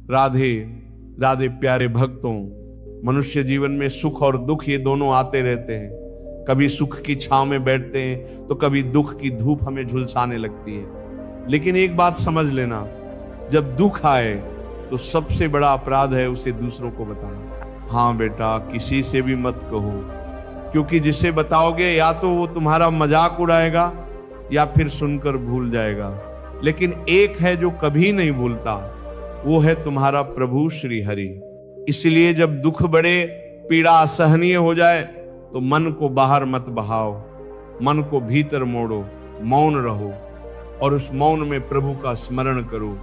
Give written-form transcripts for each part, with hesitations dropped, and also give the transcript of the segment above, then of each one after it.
राधे राधे प्यारे भक्तों, मनुष्य जीवन में सुख और दुख ये दोनों आते रहते हैं। कभी सुख की छांव में बैठते हैं तो कभी दुख की धूप हमें झुलसाने लगती है। लेकिन एक बात समझ लेना, जब दुख आए तो सबसे बड़ा अपराध है उसे दूसरों को बताना। हाँ बेटा, किसी से भी मत कहो, क्योंकि जिसे बताओगे या तो वो तुम्हारा मजाक उड़ाएगा या फिर सुनकर भूल जाएगा। लेकिन एक है जो कभी नहीं भूलता, वो है तुम्हारा प्रभु श्री हरि। इसलिए जब दुख बढ़े, पीड़ा असहनीय हो जाए तो मन को बाहर मत बहाओ, मन को भीतर मोड़ो, मौन रहो और उस मौन में प्रभु का स्मरण करो।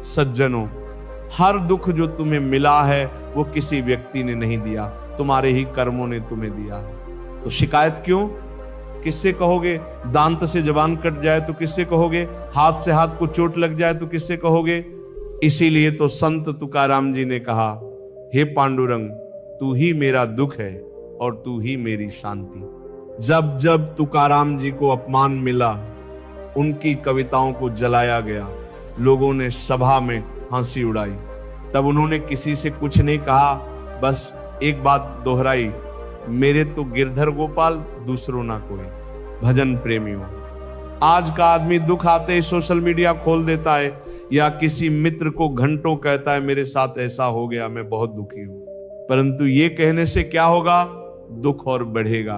सज्जनों, हर दुख जो तुम्हें मिला है वो किसी व्यक्ति ने नहीं दिया, तुम्हारे ही कर्मों ने तुम्हें दिया है। तो शिकायत क्यों? किससे कहोगे? दांत से जबान कट जाए तो किससे कहोगे? हाथ से हाथ को चोट लग जाए तो किससे कहोगे? इसीलिए तो संत तुकाराम जी ने कहा, हे पांडुरंग, तू ही मेरा दुख है और तू ही मेरी शांति। जब जब तुकाराम जी को अपमान मिला, उनकी कविताओं को जलाया गया, लोगों ने सभा में हंसी उड़ाई, तब उन्होंने किसी से कुछ नहीं कहा, बस एक बात दोहराई, मेरे तो गिरधर गोपाल, दूसरों ना कोई। भजन प्रेमियों, आज का आदमी दुख आते ही सोशल मीडिया खोल देता है या किसी मित्र को घंटों कहता है मेरे साथ ऐसा हो गया, मैं बहुत दुखी हूं। परंतु ये कहने से क्या होगा? दुख और बढ़ेगा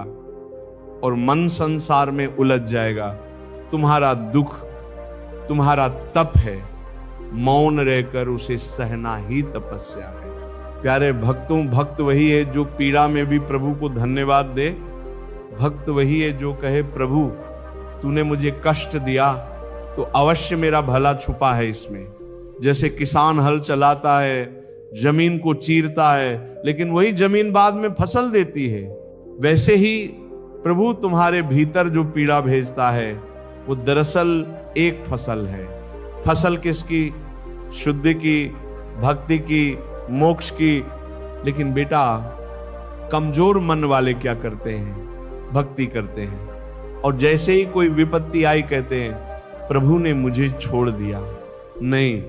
और मन संसार में उलझ जाएगा। तुम्हारा दुख तुम्हारा तप है, मौन रहकर उसे सहना ही तपस्या है। प्यारे भक्तों, भक्त वही है जो पीड़ा में भी प्रभु को धन्यवाद दे। भक्त वही है जो कहे, प्रभु तूने मुझे कष्ट दिया तो अवश्य मेरा भला छुपा है इसमें। जैसे किसान हल चलाता है, जमीन को चीरता है, लेकिन वही जमीन बाद में फसल देती है, वैसे ही प्रभु तुम्हारे भीतर जो पीड़ा भेजता है वो दरअसल एक फसल है। फसल किसकी? शुद्धि की, भक्ति की, मोक्ष की। लेकिन बेटा, कमजोर मन वाले क्या करते हैं? भक्ति करते हैं और जैसे ही कोई विपत्ति आई कहते हैं प्रभु ने मुझे छोड़ दिया। नहीं,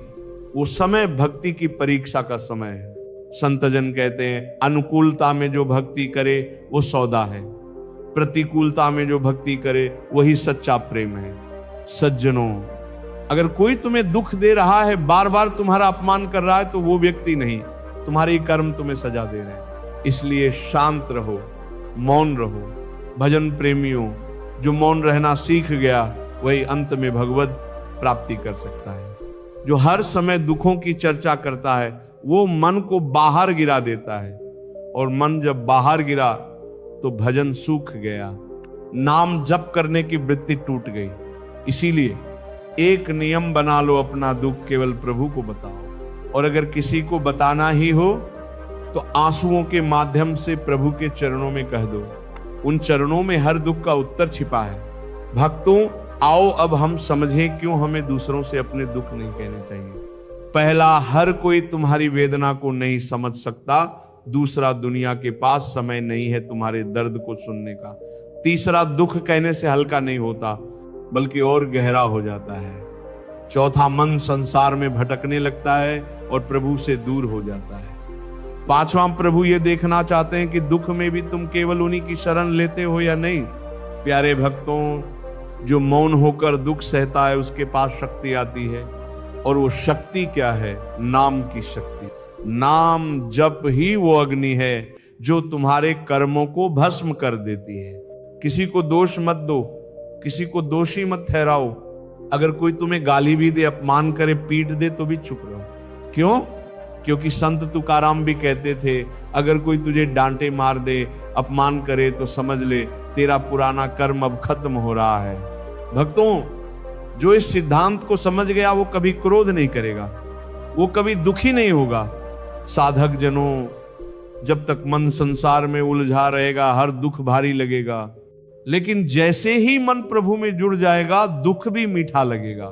वो समय भक्ति की परीक्षा का समय है। संतजन कहते हैं, अनुकूलता में जो भक्ति करे वो सौदा है, प्रतिकूलता में जो भक्ति करे वही सच्चा प्रेम है। सज्जनों, अगर कोई तुम्हें दुख दे रहा है, बार बार तुम्हारा अपमान कर रहा है, तो वो व्यक्ति नहीं, तुम्हारे कर्म तुम्हें सजा दे रहे हैं। इसलिए शांत रहो, मौन रहो। भजन प्रेमियों, जो मौन रहना सीख गया वही अंत में भगवत प्राप्ति कर सकता है। जो हर समय दुखों की चर्चा करता है वो मन को बाहर गिरा देता है, और मन जब बाहर गिरा तो भजन सूख गया, नाम जप करने की वृत्ति टूट गई। इसीलिए एक नियम बना लो, अपना दुख केवल प्रभु को बताओ, और अगर किसी को बताना ही हो तो आंसुओं के माध्यम से प्रभु के चरणों में कह दो। उन चरणों में हर दुख का उत्तर छिपा है। भक्तों, आओ अब हम समझें क्यों हमें दूसरों से अपने दुख नहीं कहने चाहिए। पहला, हर कोई तुम्हारी वेदना को नहीं समझ सकता। दूसरा, दुनिया के पास समय नहीं है तुम्हारे दर्द को सुनने का। तीसरा, दुख कहने से हल्का नहीं होता बल्कि और गहरा हो जाता है। चौथा, मन संसार में भटकने लगता है और प्रभु से दूर हो जाता है। पांचवा, प्रभु ये देखना चाहते हैं कि दुख में भी तुम केवल उन्हीं की शरण लेते हो या नहीं। प्यारे भक्तों, जो मौन होकर दुख सहता है उसके पास शक्ति आती है, और वो शक्ति क्या है? नाम की शक्ति। नाम जप ही वो अग्नि है जो तुम्हारे कर्मों को भस्म कर देती है। किसी को दोष मत दो, किसी को दोषी मत ठहराओ। अगर कोई तुम्हें गाली भी दे, अपमान करे, पीट दे तो भी चुप रहो। क्यों? क्योंकि संत तुकाराम भी कहते थे, अगर कोई तुझे डांटे, मार दे, अपमान करे तो समझ ले तेरा पुराना कर्म अब खत्म हो रहा है। भक्तों, जो इस सिद्धांत को समझ गया वो कभी क्रोध नहीं करेगा, वो कभी दुखी नहीं होगा। साधक जनों, जब तक मन संसार में उलझा रहेगा हर दुख भारी लगेगा, लेकिन जैसे ही मन प्रभु में जुड़ जाएगा दुख भी मीठा लगेगा।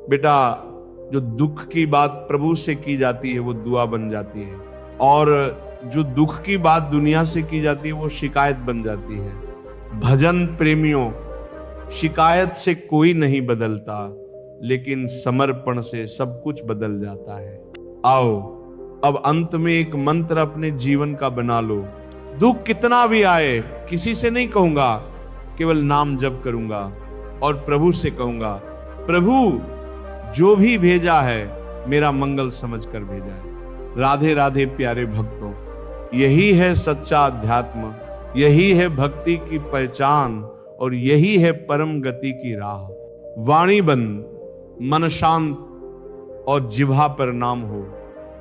बेटा, जो दुख की बात प्रभु से की जाती है वो दुआ बन जाती है, और जो दुख की बात दुनिया से की जाती है वो शिकायत बन जाती है। भजन प्रेमियों, शिकायत से कोई नहीं बदलता, लेकिन समर्पण से सब कुछ बदल जाता है। आओ अब अंत में एक मंत्र अपने जीवन का बना लो, दुख कितना भी आए किसी से नहीं कहूंगा, केवल नाम जप करूंगा और प्रभु से कहूंगा, प्रभु जो भी भेजा है मेरा मंगल समझकर भेजा है। राधे राधे प्यारे भक्तों, यही है सच्चा अध्यात्म, यही है भक्ति की पहचान और यही है परम गति की राह। वाणी बंद, मन शांत और जिह्वा पर नाम हो,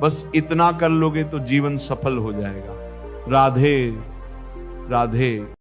बस इतना कर लोगे तो जीवन सफल हो जाएगा। राधे राधे।